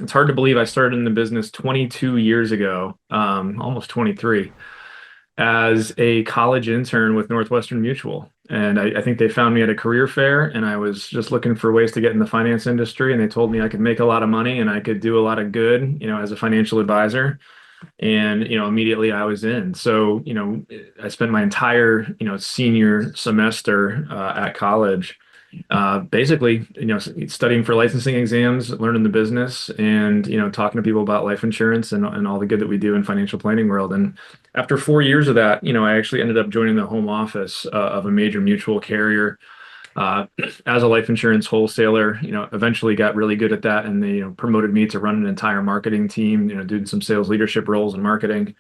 It's hard to believe I started in the business 22 years ago, almost 23, as a college intern with Northwestern Mutual. And I think they found me at a career fair, and I was just looking for ways to get in the finance industry. And they told me I could make a lot of money and I could do a lot of good, as a financial advisor. And, immediately I was in. So, I spent my entire, senior semester at college basically, studying for licensing exams, learning the business, and talking to people about life insurance and all the good that we do in financial planning world. And after 4 years of that, I actually ended up joining the home office of a major mutual carrier uh, as a life insurance wholesaler. Eventually got really good at that, and they promoted me to run an entire marketing team. Doing some sales leadership roles in marketing.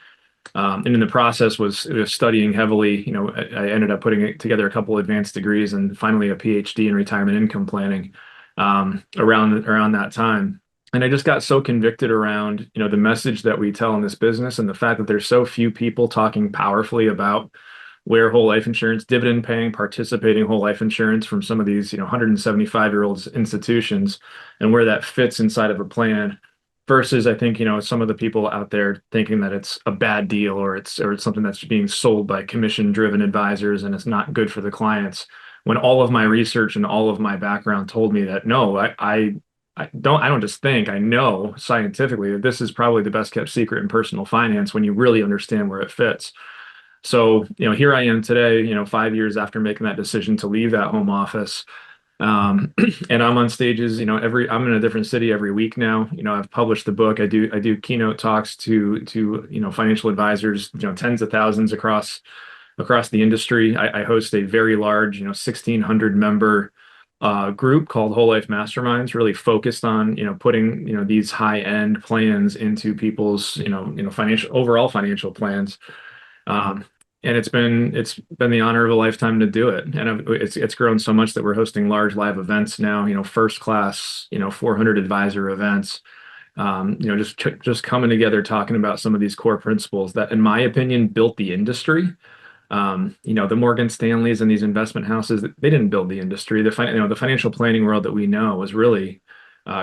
And in the process was studying heavily. I ended up putting together a couple advanced degrees and finally a PhD in retirement income planning around that time. And I just got so convicted around, the message that we tell in this business and the fact that there's so few people talking powerfully about where whole life insurance, dividend paying, participating whole life insurance from some of these, 175-year-olds institutions and where that fits inside of a plan versus I think, some of the people out there thinking that it's a bad deal or it's something that's being sold by commission driven advisors and it's not good for the clients. When all of my research and all of my background told me that no, I don't just think, I know scientifically that this is probably the best kept secret in personal finance when you really understand where it fits. So, here I am today, 5 years after making that decision to leave that home office. And I'm on stages, I'm in a different city every week now. I've published the book. I do keynote talks to financial advisors, tens of thousands across the industry. I host a very large, 1,600 member group called Whole Life Masterminds, really focused on, putting, these high end plans into people's, financial overall financial plans. Um, and it's been the honor of a lifetime to do it. And it's grown so much that we're hosting large live events now, first class, 400 advisor events. Just coming together, talking about some of these core principles that, in my opinion, built the industry. The Morgan Stanleys and these investment houses, they didn't build the industry. The financial planning world that we know was really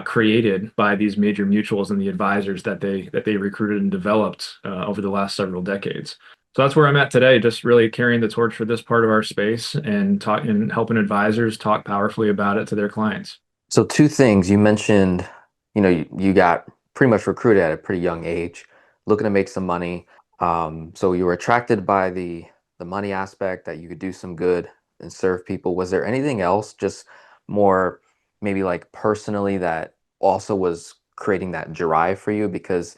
created by these major mutuals and the advisors that they recruited and developed over the last several decades. So that's where I'm at today, just really carrying the torch for this part of our space and talking and helping advisors talk powerfully about it to their clients. So two things you mentioned, you got pretty much recruited at a pretty young age, looking to make some money. So you were attracted by the money aspect that you could do some good and serve people. Was there anything else, just more maybe like personally, that also was creating that drive for you? Because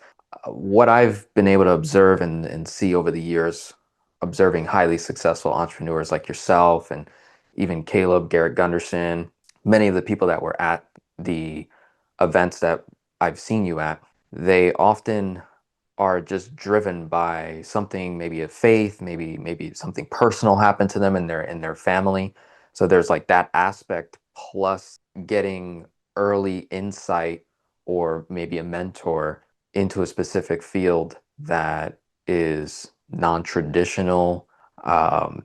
what I've been able to observe and see over the years, observing highly successful entrepreneurs like yourself and even Caleb, Garrett Gunderson, many of the people that were at the events that I've seen you at, they often are just driven by something, maybe a faith, maybe something personal happened to them in their family. So there's like that aspect plus getting early insight or maybe a mentor into a specific field that is non-traditional,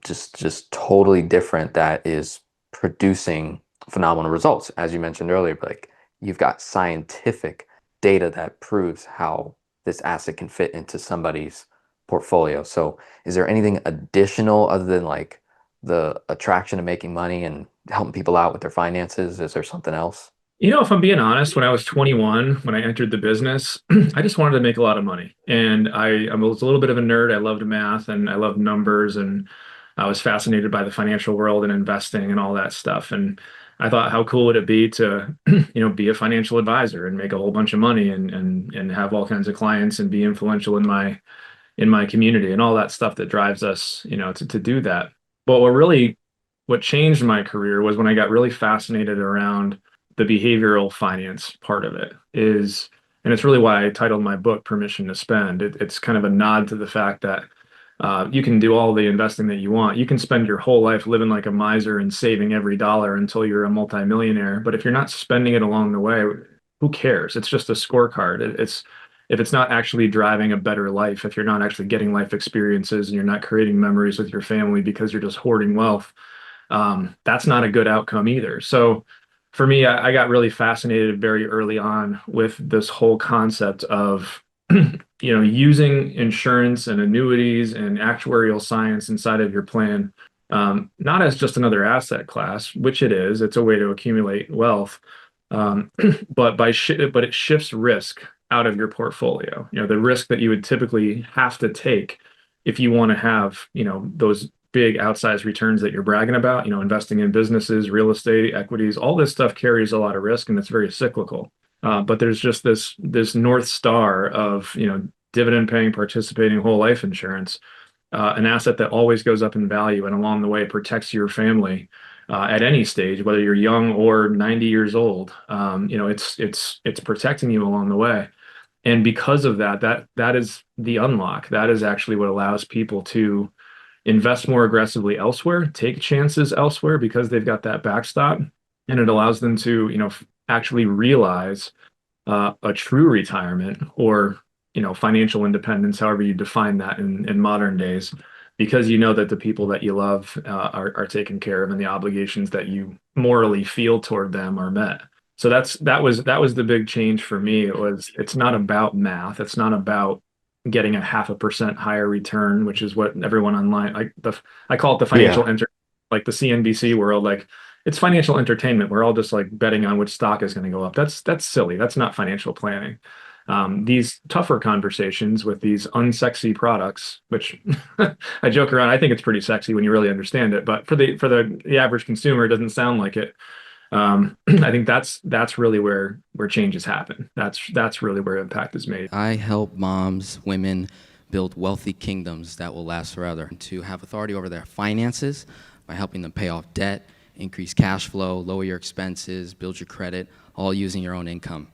just totally different, that is producing phenomenal results. As you mentioned earlier, like you've got scientific data that proves how this asset can fit into somebody's portfolio. So is there anything additional other than like the attraction of making money and helping people out with their finances? Is there something else? If I'm being honest, when I was 21, when I entered the business, I just wanted to make a lot of money. And I was a little bit of a nerd. I loved math and I loved numbers, and I was fascinated by the financial world and investing and all that stuff. And I thought, how cool would it be to, be a financial advisor and make a whole bunch of money and have all kinds of clients and be influential in my community and all that stuff that drives us, to do that. But what changed my career was when I got really fascinated around the behavioral finance part of it is, and it's really why I titled my book Permission to Spend. It's kind of a nod to the fact that you can do all the investing that you want. You can spend your whole life living like a miser and saving every dollar until you're a multimillionaire. But if you're not spending it along the way, who cares? It's just a scorecard. It's if it's not actually driving a better life, if you're not actually getting life experiences and you're not creating memories with your family because you're just hoarding wealth, that's not a good outcome either. So for me, I got really fascinated very early on with this whole concept of, using insurance and annuities and actuarial science inside of your plan, not as just another asset class, which it is. It's a way to accumulate wealth, um, but it shifts risk out of your portfolio. The risk that you would typically have to take if you want to have, those big outsized returns that you're bragging about, investing in businesses, real estate, equities, all this stuff carries a lot of risk and it's very cyclical. But there's just this North Star of, dividend paying, participating whole life insurance, an asset that always goes up in value and along the way protects your family at any stage, whether you're young or 90 years old. It's protecting you along the way. And because of that, that is the unlock. That is actually what allows people to invest more aggressively elsewhere, take chances elsewhere because they've got that backstop, and it allows them to, actually realize a true retirement or, financial independence, however you define that in modern days, because you know that the people that you love are taken care of and the obligations that you morally feel toward them are met. So that was the big change for me. It's not about math. It's not about getting a 0.5% higher return, which is what everyone online I call it the Yeah. like the CNBC world, like it's financial entertainment. We're all just like betting on which stock is going to go up. That's silly. That's not financial planning. These tougher conversations with these unsexy products, which I joke around, I think it's pretty sexy when you really understand it, but for the average consumer, it doesn't sound like it. I think that's really where changes happen. That's really where impact is made. I help moms, women build wealthy kingdoms that will last forever, and to have authority over their finances by helping them pay off debt, increase cash flow, lower your expenses, build your credit, all using your own income.